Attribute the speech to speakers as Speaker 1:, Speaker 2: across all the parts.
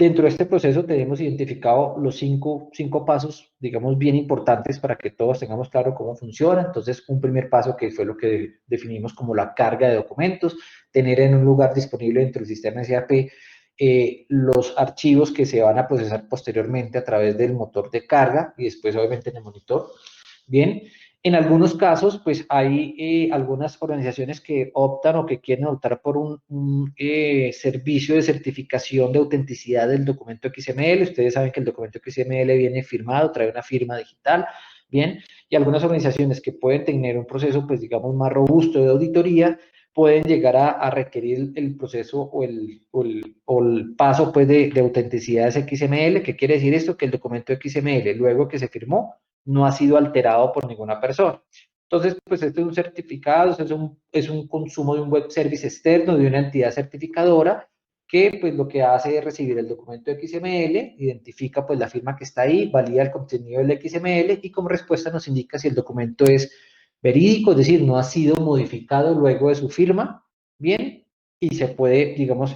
Speaker 1: Dentro de este proceso tenemos identificado los cinco pasos, digamos, bien importantes para que todos tengamos claro cómo funciona. Entonces, un primer paso que fue lo que definimos como la carga de documentos, tener en un lugar disponible dentro del sistema SAP los archivos que se van a procesar posteriormente a través del motor de carga y después obviamente en el monitor. Bien, en algunos casos, pues hay algunas organizaciones que optan o que quieren optar por un servicio de certificación de autenticidad del documento XML. Ustedes saben que el documento XML viene firmado, trae una firma digital, bien, y algunas organizaciones que pueden tener un proceso, pues digamos, más robusto de auditoría, pueden llegar a requerir el proceso o el paso pues, de autenticidad de ese XML. ¿Qué quiere decir esto? Que el documento XML, luego que se firmó, no ha sido alterado por ninguna persona. Entonces, pues este es un certificado, es un consumo de un web service externo, de una entidad certificadora, que pues lo que hace es recibir el documento XML, identifica pues la firma que está ahí, valida el contenido del XML y como respuesta nos indica si el documento es verídico, es decir, no ha sido modificado luego de su firma, bien, y se puede, digamos,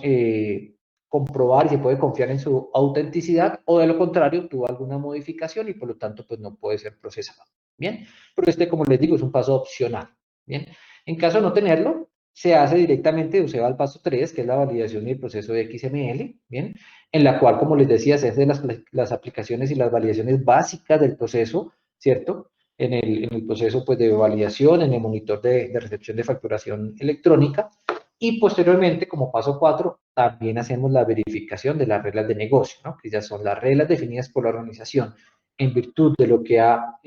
Speaker 1: comprobar y se puede confiar en su autenticidad, o de lo contrario, tuvo alguna modificación y por lo tanto, pues no puede ser procesado, bien. Pero este, como les digo, es un paso opcional, bien. En caso de no tenerlo, se hace directamente, o se va al paso 3, que es la validación y el proceso de XML, bien, en la cual, como les decía, se hacen las aplicaciones y las validaciones básicas del proceso, ¿cierto? En el proceso pues, de validación, en el monitor de recepción de facturación electrónica, y posteriormente, como paso 4, también hacemos la verificación de las reglas de negocio, ¿no? Que ya son las reglas definidas por la organización en virtud de lo que ha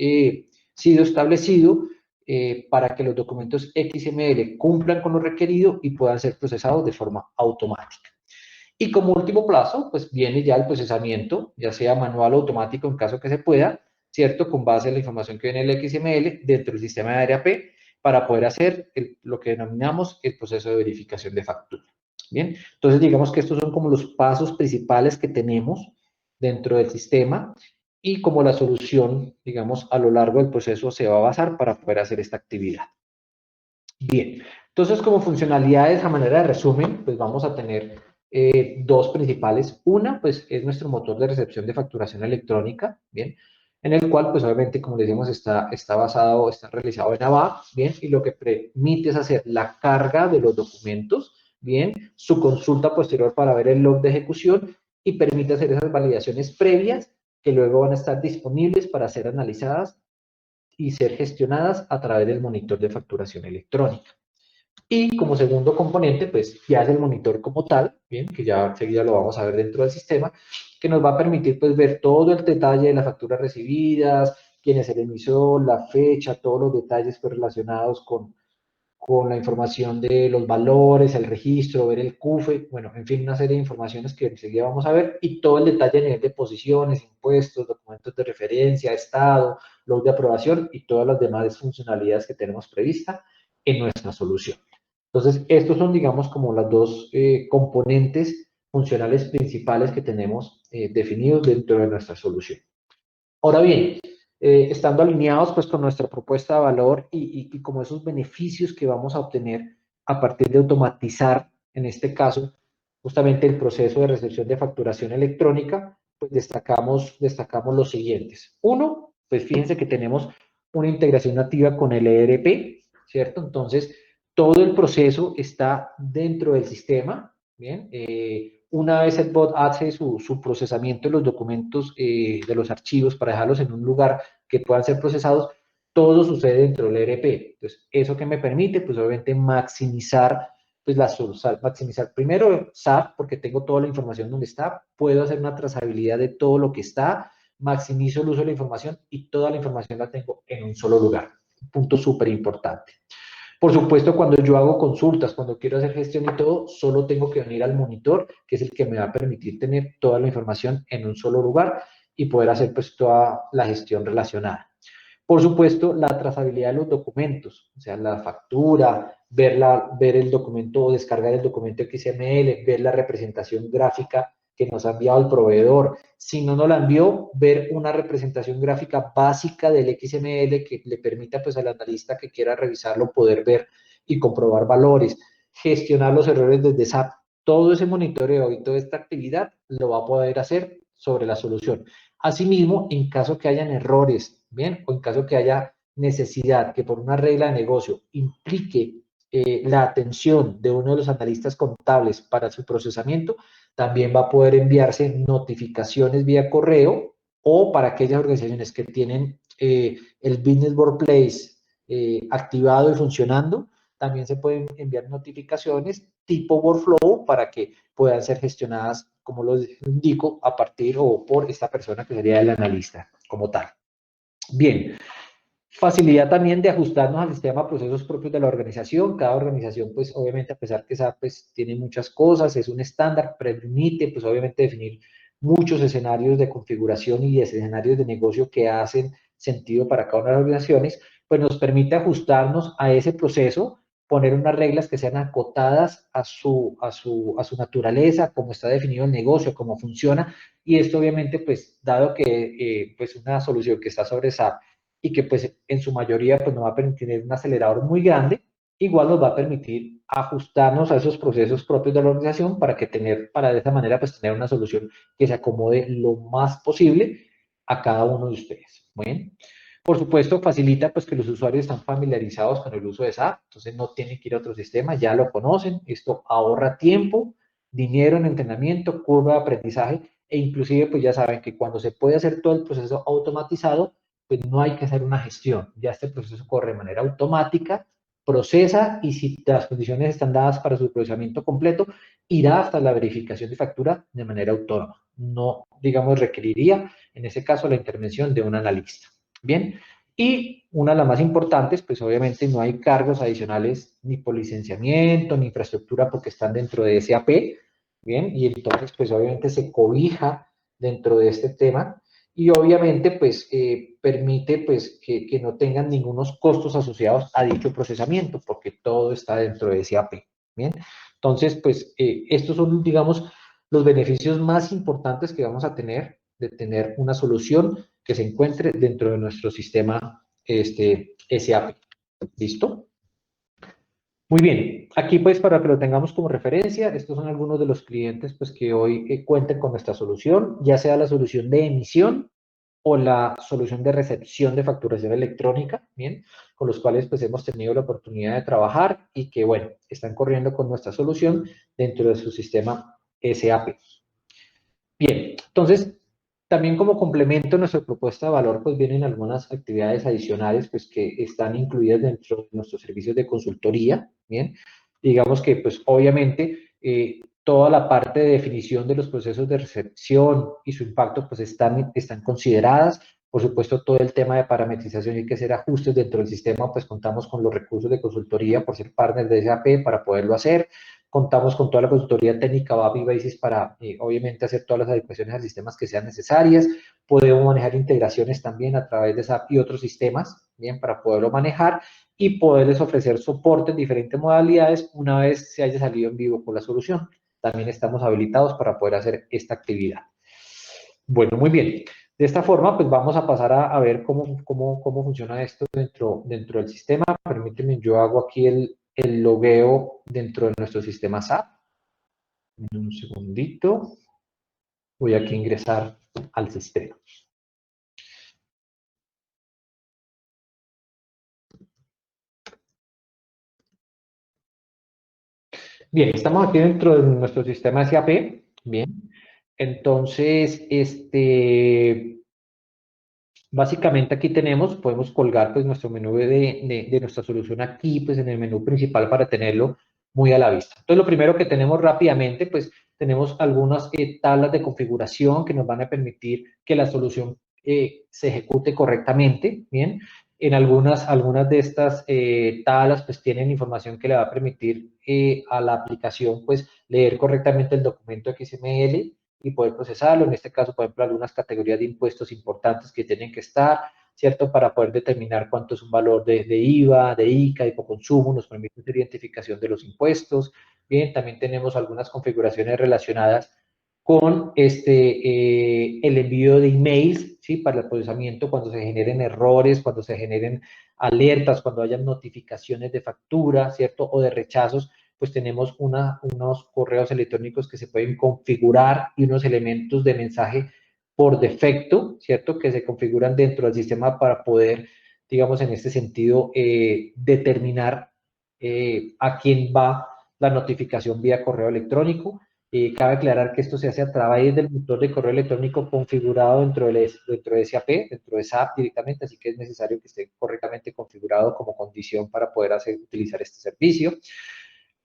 Speaker 1: sido establecido para que los documentos XML cumplan con lo requerido y puedan ser procesados de forma automática. Y como último plazo, pues viene ya el procesamiento, ya sea manual o automático en caso que se pueda, ¿cierto? Con base en la información que viene en el XML dentro del sistema de ARAP para poder hacer lo que denominamos el proceso de verificación de factura. Bien, entonces digamos que estos son como los pasos principales que tenemos dentro del sistema y como la solución, digamos, a lo largo del proceso se va a basar para poder hacer esta actividad. Bien, entonces como funcionalidades a manera de resumen, pues vamos a tener dos principales. Una, pues es nuestro motor de recepción de facturación electrónica, bien, en el cual, pues obviamente, como decimos, está basado, está realizado en ABAP, bien, y lo que permite es hacer la carga de los documentos, bien, su consulta posterior para ver el log de ejecución y permite hacer esas validaciones previas que luego van a estar disponibles para ser analizadas y ser gestionadas a través del monitor de facturación electrónica. Y como segundo componente, pues ya es el monitor como tal, bien, que ya enseguida lo vamos a ver dentro del sistema, que nos va a permitir pues ver todo el detalle de las facturas recibidas, quién es el emisor, la fecha, todos los detalles pues, relacionados con la información de los valores, el registro, ver el CUFE, bueno, en fin, una serie de informaciones que enseguida vamos a ver, y todo el detalle a nivel de posiciones, impuestos, documentos de referencia, estado, log de aprobación y todas las demás funcionalidades que tenemos previstas en nuestra solución. Entonces, estos son, digamos, como las dos componentes funcionales principales que tenemos definidos dentro de nuestra solución. Ahora bien, estando alineados pues con nuestra propuesta de valor y como esos beneficios que vamos a obtener a partir de automatizar, en este caso, justamente el proceso de recepción de facturación electrónica, pues destacamos los siguientes. Uno, pues fíjense que tenemos una integración nativa con el ERP, ¿cierto? Entonces, todo el proceso está dentro del sistema, ¿bien? Una vez el bot hace su procesamiento de los documentos, de los archivos para dejarlos en un lugar que puedan ser procesados, todo sucede dentro del ERP. Entonces, ¿eso que me permite? Pues obviamente maximizar, pues maximizar primero SAP, porque tengo toda la información donde está, puedo hacer una trazabilidad de todo lo que está, maximizo el uso de la información y toda la información la tengo en un solo lugar. Un punto súper importante. Por supuesto, cuando yo hago consultas, cuando quiero hacer gestión y todo, solo tengo que venir al monitor, que es el que me va a permitir tener toda la información en un solo lugar y poder hacer pues toda la gestión relacionada. Por supuesto, la trazabilidad de los documentos, o sea, la factura, ver el documento o descargar el documento XML, ver la representación gráfica que nos ha enviado el proveedor. Si no nos la envió, ver una representación gráfica básica del XML que le permita pues al analista que quiera revisarlo poder ver y comprobar valores, gestionar los errores desde SAP. todo ese monitoreo y toda esta actividad lo va a poder hacer sobre la solución. Asimismo, en caso que hayan errores, ¿bien? O en caso que haya necesidad que por una regla de negocio implique la atención de uno de los analistas contables para su procesamiento, también va a poder enviarse notificaciones vía correo o para aquellas organizaciones que tienen el Business Workplace activado y funcionando, también se pueden enviar notificaciones tipo workflow para que puedan ser gestionadas, como lo indico, a partir o por esta persona que sería el analista como tal. Bien, facilidad también de ajustarnos al sistema de procesos propios de la organización. Cada organización, pues obviamente, a pesar que SAP pues, tiene muchas cosas, es un estándar, permite, pues obviamente, definir muchos escenarios de configuración y escenarios de negocio que hacen sentido para cada una de las organizaciones, pues nos permite ajustarnos a ese proceso, poner unas reglas que sean acotadas a su naturaleza, cómo está definido el negocio, cómo funciona, y esto obviamente, pues, dado que pues una solución que está sobre SAP y que pues en su mayoría pues nos va a permitir un acelerador muy grande, igual nos va a permitir ajustarnos a esos procesos propios de la organización para de esa manera pues tener una solución que se acomode lo más posible a cada uno de ustedes. Muy bien. Por supuesto, facilita pues que los usuarios están familiarizados con el uso de SAP, entonces no tienen que ir a otro sistema, ya lo conocen, esto ahorra tiempo, dinero en entrenamiento, curva de aprendizaje, e inclusive pues ya saben que cuando se puede hacer todo el proceso automatizado, pues no hay que hacer una gestión, ya este proceso corre de manera automática, procesa y si las condiciones están dadas para su procesamiento completo, irá hasta la verificación de factura de manera autónoma. No, digamos, requeriría en ese caso la intervención de un analista. Bien, y una de las más importantes, pues obviamente no hay cargos adicionales ni por licenciamiento, ni infraestructura porque están dentro de SAP, bien, y entonces pues obviamente se cobija dentro de este tema y obviamente pues permite pues que no tengan ningunos costos asociados a dicho procesamiento porque todo está dentro de SAP, bien. Entonces pues estos son digamos los beneficios más importantes que vamos a tener de tener una solución que se encuentre dentro de nuestro sistema SAP. ¿Listo? Muy bien, aquí pues para que lo tengamos como referencia, estos son algunos de los clientes pues que hoy cuenten con nuestra solución, ya sea la solución de emisión o la solución de recepción de facturación electrónica, bien, con los cuales pues hemos tenido la oportunidad de trabajar y que bueno, están corriendo con nuestra solución dentro de su sistema SAP. Bien, entonces, también como complemento a nuestra propuesta de valor, pues vienen algunas actividades adicionales, pues que están incluidas dentro de nuestros servicios de consultoría, ¿bien? Digamos que, pues obviamente, toda la parte de definición de los procesos de recepción y su impacto, pues están consideradas. Por supuesto, todo el tema de parametrización y que hacer ajustes dentro del sistema, pues contamos con los recursos de consultoría por ser partner de SAP para poderlo hacer. Contamos con toda la consultoría técnica BAPI Basis para, obviamente, hacer todas las adecuaciones a sistemas que sean necesarias. Podemos manejar integraciones también a través de SAP y otros sistemas, bien, para poderlo manejar y poderles ofrecer soporte en diferentes modalidades una vez se haya salido en vivo con la solución. También estamos habilitados para poder hacer esta actividad. Bueno, muy bien. De esta forma, pues vamos a pasar a ver cómo funciona esto dentro del sistema. Permíteme, yo hago aquí el logueo dentro de nuestro sistema SAP. Un segundito. Voy aquí a ingresar al sistema. Bien, estamos aquí dentro de nuestro sistema SAP. Bien. Entonces, básicamente aquí podemos colgar pues nuestro menú de nuestra solución aquí, pues en el menú principal para tenerlo muy a la vista. Entonces lo primero que tenemos rápidamente, pues tenemos algunas tablas de configuración que nos van a permitir que la solución se ejecute correctamente, ¿bien? En algunas de estas tablas pues tienen información que le va a permitir a la aplicación pues leer correctamente el documento XML y poder procesarlo. En este caso, por ejemplo, algunas categorías de impuestos importantes que tienen que estar, ¿cierto? Para poder determinar cuánto es un valor de IVA, de ICA, de consumo, nos permite hacer identificación de los impuestos. Bien, también tenemos algunas configuraciones relacionadas con el envío de emails, ¿sí? Para el procesamiento, cuando se generen errores, cuando se generen alertas, cuando hayan notificaciones de factura, ¿cierto? O de rechazos, pues tenemos unos correos electrónicos que se pueden configurar y unos elementos de mensaje por defecto, ¿cierto? Que se configuran dentro del sistema para poder, digamos, en este sentido, determinar a quién va la notificación vía correo electrónico. Cabe aclarar que esto se hace a través del motor de correo electrónico configurado dentro de SAP, dentro de SAP directamente, así que es necesario que esté correctamente configurado como condición para poder utilizar este servicio.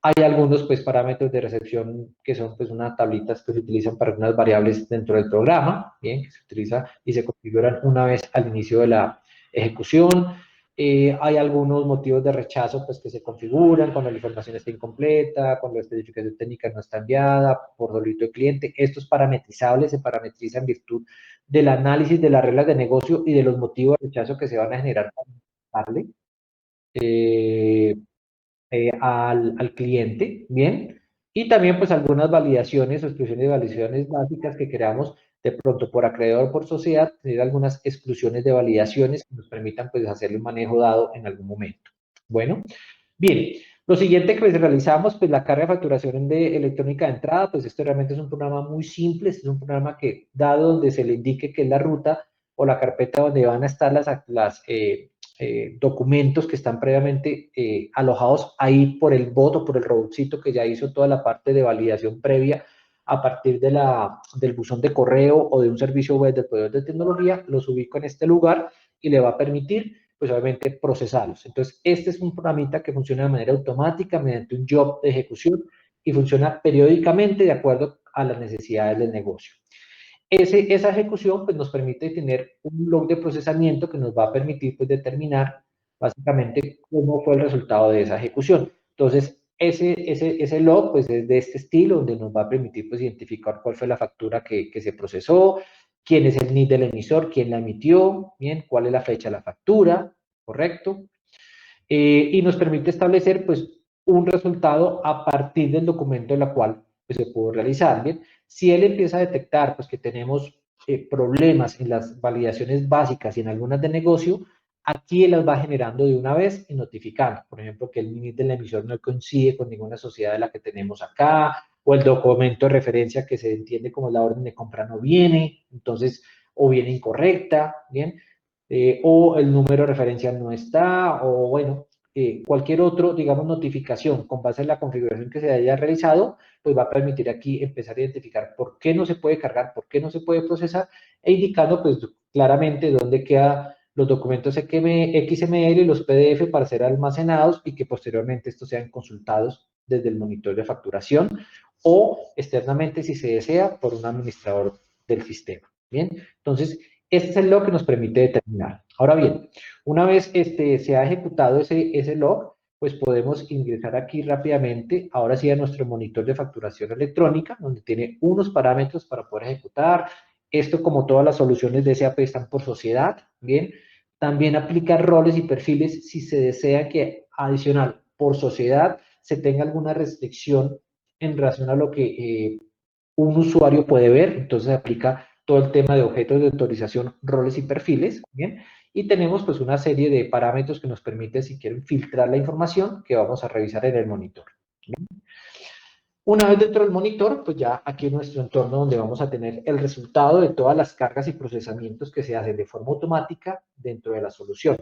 Speaker 1: Hay algunos pues, parámetros de recepción que son pues, unas tablitas que se utilizan para unas variables dentro del programa, bien, que se utiliza y se configuran una vez al inicio de la ejecución. Hay algunos motivos de rechazo pues, que se configuran cuando la información está incompleta, cuando la especificación técnica no está enviada, por delito de cliente. Estos parametrizables se parametrizan en virtud del análisis de las reglas de negocio y de los motivos de rechazo que se van a generar para darle. Al cliente, ¿bien? Y también pues algunas validaciones o exclusiones de validaciones básicas que creamos de pronto por acreedor o por sociedad, tener algunas exclusiones de validaciones que nos permitan pues hacerle un manejo dado en algún momento. Bueno, bien, lo siguiente que pues, realizamos, pues la carga de facturación de electrónica de entrada, pues esto realmente es un programa muy simple, es un programa que, dado donde se le indique que es la ruta o la carpeta donde van a estar las documentos que están previamente alojados ahí por el bot o por el robotcito que ya hizo toda la parte de validación previa a partir del buzón de correo o de un servicio web del proveedor de tecnología, los ubico en este lugar y le va a permitir pues obviamente procesarlos. Entonces, este es un programita que funciona de manera automática mediante un job de ejecución y funciona periódicamente de acuerdo a las necesidades del negocio. Esa ejecución pues, nos permite tener un log de procesamiento que nos va a permitir pues, determinar básicamente cómo fue el resultado de esa ejecución. Entonces, ese log pues, es de este estilo, donde nos va a permitir pues, identificar cuál fue la factura que se procesó, quién es el NID del emisor, quién la emitió, bien, cuál es la fecha de la factura, ¿correcto? Y nos permite establecer pues, un resultado a partir del documento en la cual pues, se pudo realizar. ¿Bien? Si él empieza a detectar pues, que tenemos problemas en las validaciones básicas y en algunas de negocio, aquí él las va generando de una vez y notificando. Por ejemplo, que el NID del emisor no coincide con ninguna sociedad de la que tenemos acá, o el documento de referencia que se entiende como la orden de compra no viene, entonces, o viene incorrecta, ¿bien? O el número de referencia no está, o bueno, cualquier otro, digamos, notificación con base en la configuración que se haya realizado, pues va a permitir aquí empezar a identificar por qué no se puede cargar, por qué no se puede procesar, e indicando pues claramente dónde quedan los documentos XML y los PDF para ser almacenados y que posteriormente estos sean consultados desde el monitor de facturación o externamente, si se desea, por un administrador del sistema. Bien, entonces, este es el log que nos permite determinar. Ahora bien, una vez se ha ejecutado ese log, pues podemos ingresar aquí rápidamente, ahora sí a nuestro monitor de facturación electrónica, donde tiene unos parámetros para poder ejecutar. Esto, como todas las soluciones de SAP, están por sociedad, ¿bien? También aplica roles y perfiles si se desea que adicional por sociedad se tenga alguna restricción en relación a lo que un usuario puede ver, entonces aplica todo el tema de objetos de autorización, roles y perfiles, ¿bien? Y tenemos pues una serie de parámetros que nos permiten, si quieren, filtrar la información que vamos a revisar en el monitor. ¿Bien? Una vez dentro del monitor, pues ya aquí en nuestro entorno donde vamos a tener el resultado de todas las cargas y procesamientos que se hacen de forma automática dentro de la solución.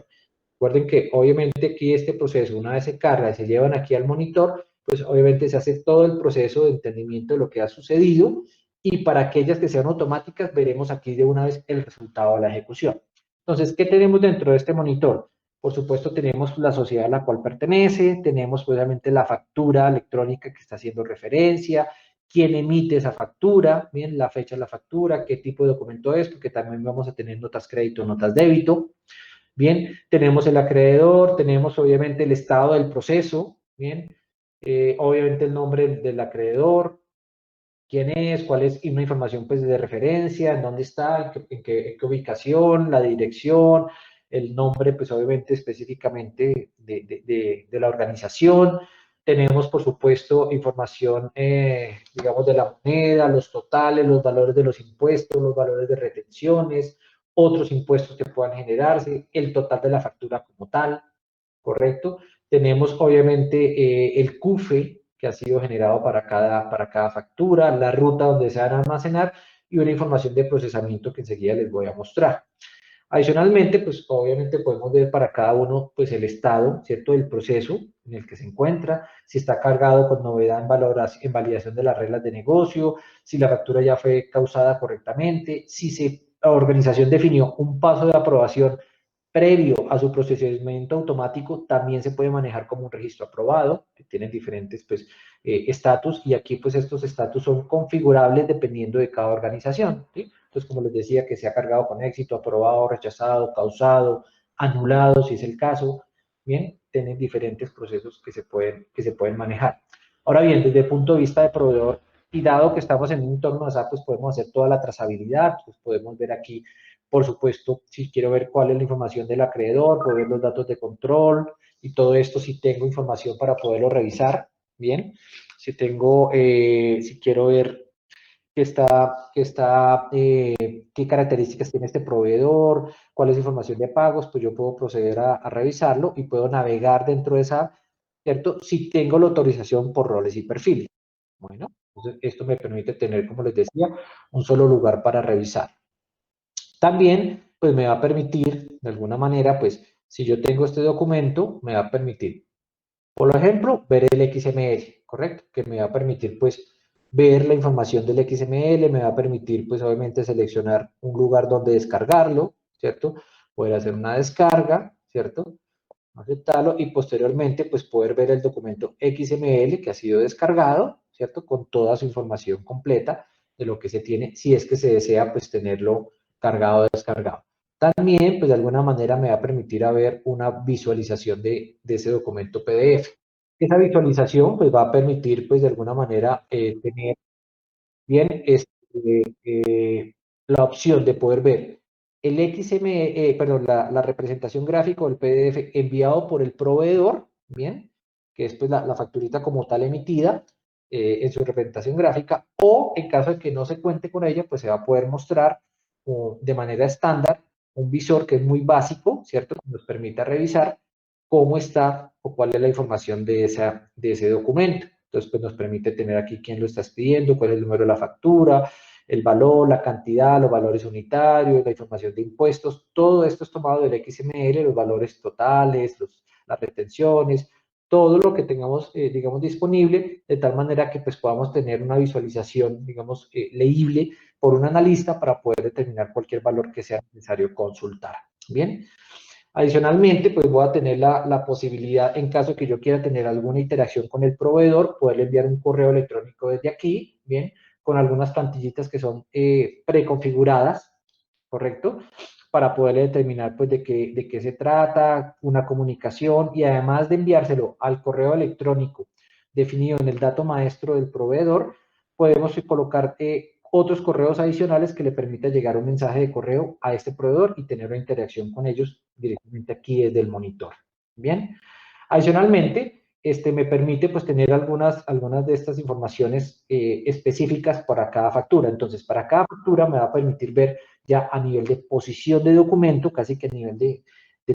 Speaker 1: Recuerden que obviamente aquí este proceso, una vez se carga y se llevan aquí al monitor, pues obviamente se hace todo el proceso de entendimiento de lo que ha sucedido y para aquellas que sean automáticas veremos aquí de una vez el resultado de la ejecución. Entonces, ¿qué tenemos dentro de este monitor? Por supuesto, tenemos la sociedad a la cual pertenece, tenemos obviamente la factura electrónica que está haciendo referencia, quién emite esa factura, bien, la fecha de la factura, qué tipo de documento es, porque también vamos a tener notas crédito, notas débito. Bien, tenemos el acreedor, tenemos obviamente el estado del proceso, bien, obviamente el nombre del acreedor, quién es, cuál es, y una información pues de referencia, en dónde está, en qué ubicación, la dirección, el nombre pues obviamente específicamente de la organización. Tenemos por supuesto información, digamos, de la moneda, los totales, los valores de los impuestos, los valores de retenciones, otros impuestos que puedan generarse, el total de la factura como tal, ¿correcto? Tenemos obviamente el CUFE, que ha sido generado para cada factura, la ruta donde se van a almacenar y una información de procesamiento que enseguida les voy a mostrar. Adicionalmente, pues obviamente podemos ver para cada uno pues el estado, ¿cierto?, del proceso en el que se encuentra, si está cargado con novedad en validación de las reglas de negocio, si la factura ya fue causada correctamente, si la organización definió un paso de aprobación previo a su procesamiento automático, también se puede manejar como un registro aprobado, que tienen diferentes pues estatus, y aquí pues estos estatus son configurables dependiendo de cada organización, ¿sí? Entonces, como les decía, que se ha cargado con éxito, aprobado, rechazado, causado, anulado, si es el caso, bien, tienen diferentes procesos que se pueden manejar. Ahora bien, desde el punto de vista de proveedor, y dado que estamos en un entorno de SAP, pues podemos hacer toda la trazabilidad, pues podemos ver aquí, por supuesto, si quiero ver cuál es la información del acreedor, puedo ver los datos de control y todo esto, si tengo información para poderlo revisar, bien, si tengo, si quiero ver qué características tiene este proveedor, cuál es la información de pagos, pues yo puedo proceder a revisarlo y puedo navegar dentro de esa, ¿cierto? Si tengo la autorización por roles y perfiles. Bueno, entonces esto me permite tener, como les decía, un solo lugar para revisar. También, pues me va a permitir, de alguna manera, pues si yo tengo este documento, me va a permitir, por ejemplo, ver el XML, ¿correcto? Que me va a permitir, pues, ver la información del XML, me va a permitir, pues, obviamente, seleccionar un lugar donde descargarlo, ¿cierto? Poder hacer una descarga, ¿cierto? Aceptarlo y posteriormente, pues, poder ver el documento XML que ha sido descargado, ¿cierto? Con toda su información completa de lo que se tiene, si es que se desea, pues, tenerlo cargado o descargado. También, pues, de alguna manera me va a permitir a ver una visualización de ese documento PDF. Esa visualización, pues, va a permitir, pues, de alguna manera tener bien la opción de poder ver el perdón, la representación gráfica o el PDF enviado por el proveedor, bien, que es pues la facturita como tal emitida en su representación gráfica, o en caso de que no se cuente con ella, pues se va a poder mostrar de manera estándar un visor que es muy básico, ¿cierto? Que nos permita revisar cómo está o cuál es la información de ese documento. Entonces, pues nos permite tener aquí quién lo está pidiendo, cuál es el número de la factura, el valor, la cantidad, los valores unitarios, la información de impuestos, todo esto es tomado del XML, los valores totales, las retenciones, todo lo que tengamos, digamos, disponible, de tal manera que pues podamos tener una visualización, digamos, leíble por un analista para poder determinar cualquier valor que sea necesario consultar. Bien. Adicionalmente, pues voy a tener la posibilidad, en caso que yo quiera tener alguna interacción con el proveedor, poderle enviar un correo electrónico desde aquí, bien, con algunas plantillitas que son preconfiguradas, ¿correcto? Para poderle determinar, pues, de qué se trata, una comunicación, y además de enviárselo al correo electrónico definido en el dato maestro del proveedor, podemos colocar otros correos adicionales que le permita llegar un mensaje de correo a este proveedor y tener una interacción con ellos directamente aquí desde el monitor. Bien. Adicionalmente, me permite pues tener algunas de estas informaciones específicas para cada factura. Entonces, para cada factura me va a permitir ver ya a nivel de posición de documento, casi que a nivel de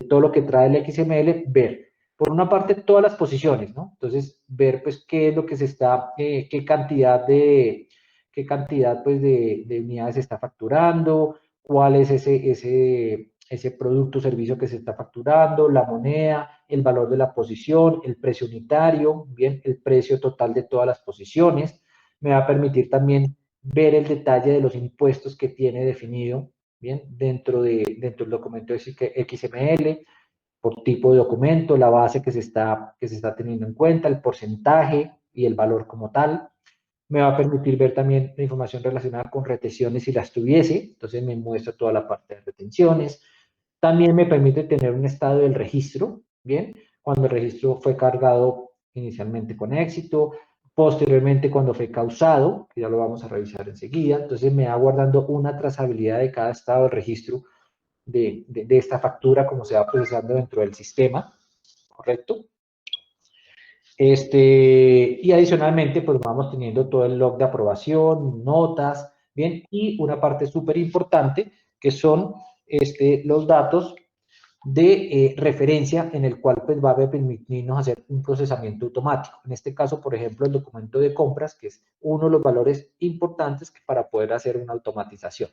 Speaker 1: todo lo que trae el XML, ver por una parte todas las posiciones, ¿no? Entonces, ver pues qué es lo que se está, qué cantidad pues de unidades se está facturando, cuál es ese producto o servicio que se está facturando, la moneda, el valor de la posición, el precio unitario, bien, el precio total de todas las posiciones. Me va a permitir también ver el detalle de los impuestos que tiene definido, bien, dentro del documento XML, por tipo de documento, la base que se está teniendo en cuenta, el porcentaje y el valor como tal. Me va a permitir ver también la información relacionada con retenciones si las tuviese, entonces me muestra toda la parte de retenciones. También me permite tener un estado del registro, ¿bien? Cuando el registro fue cargado inicialmente con éxito, posteriormente cuando fue causado, que ya lo vamos a revisar enseguida, entonces me va guardando una trazabilidad de cada estado del registro de esta factura, como se va procesando dentro del sistema, ¿correcto? Y adicionalmente, pues vamos teniendo todo el log de aprobación, notas, bien, y una parte súper importante, que son los datos de referencia en el cual pues va a permitirnos hacer un procesamiento automático. En este caso, por ejemplo, el documento de compras, que es uno de los valores importantes para poder hacer una automatización.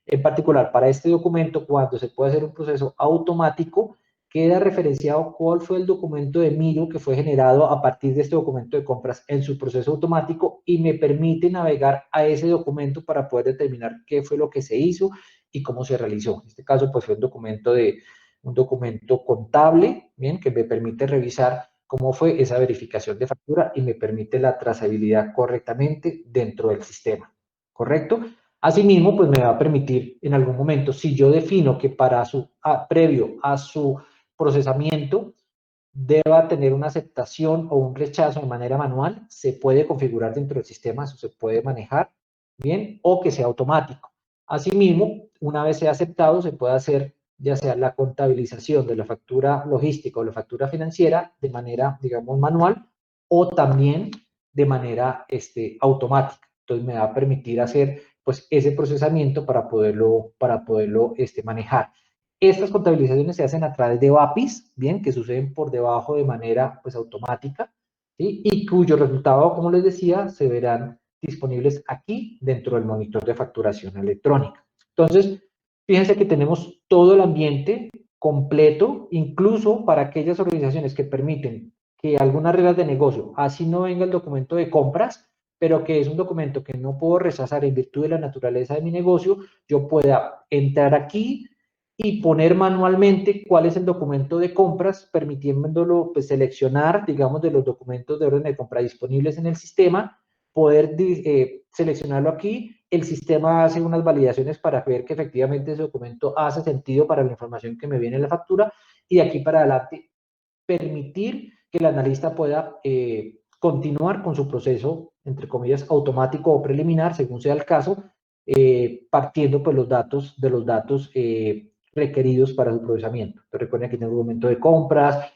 Speaker 1: En particular, para este documento, cuando se puede hacer un proceso automático, queda referenciado cuál fue el documento de Miro que fue generado a partir de este documento de compras en su proceso automático y me permite navegar a ese documento para poder determinar qué fue lo que se hizo y cómo se realizó. En este caso, pues fue un documento contable, bien, que me permite revisar cómo fue esa verificación de factura y me permite la trazabilidad correctamente dentro del sistema, ¿correcto? Asimismo, pues me va a permitir en algún momento, si yo defino que previo a su procesamiento deba tener una aceptación o un rechazo de manera manual, se puede configurar dentro del sistema, eso se puede manejar, bien, o que sea automático. Asimismo, una vez sea aceptado, se puede hacer ya sea la contabilización de la factura logística o la factura financiera de manera, digamos, manual o también de manera automática. Entonces me va a permitir hacer pues ese procesamiento para poderlo manejar. Estas contabilizaciones se hacen a través de BAPIs, bien, que suceden por debajo de manera pues automática, ¿sí? Y cuyo resultado, como les decía, se verán disponibles aquí dentro del monitor de facturación electrónica. Entonces, fíjense que tenemos todo el ambiente completo, incluso para aquellas organizaciones que permiten que algunas reglas de negocio, así no venga el documento de compras, pero que es un documento que no puedo rechazar en virtud de la naturaleza de mi negocio, yo pueda entrar aquí y poner manualmente cuál es el documento de compras, permitiéndolo pues, seleccionar, digamos, de los documentos de orden de compra disponibles en el sistema, poder seleccionarlo aquí. El sistema hace unas validaciones para ver que efectivamente ese documento hace sentido para la información que me viene en la factura y de aquí para adelante permitir que el analista pueda continuar con su proceso, entre comillas, automático o preliminar, según sea el caso, partiendo pues, de los datos requeridos para su procesamiento. Entonces, recuerden que tiene un documento de compras,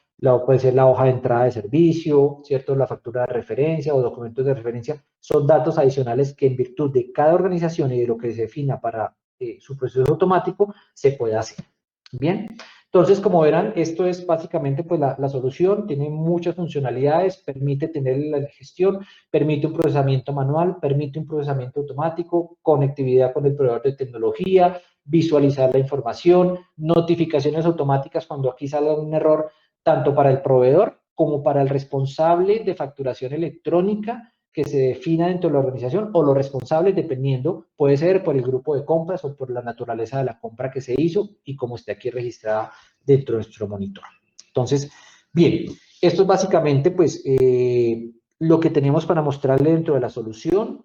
Speaker 1: puede ser la hoja de entrada de servicio, ¿cierto? La factura de referencia o documentos de referencia, son datos adicionales que en virtud de cada organización y de lo que se defina para su proceso automático, se puede hacer. Bien, entonces, como verán, esto es básicamente pues, la solución, tiene muchas funcionalidades, permite tener la gestión, permite un procesamiento manual, permite un procesamiento automático, conectividad con el proveedor de tecnología, visualizar la información, notificaciones automáticas cuando aquí salga un error, tanto para el proveedor como para el responsable de facturación electrónica que se defina dentro de la organización o los responsables dependiendo, puede ser por el grupo de compras o por la naturaleza de la compra que se hizo y como esté aquí registrada dentro de nuestro monitor. Entonces, bien, esto es básicamente pues lo que tenemos para mostrarle dentro de la solución.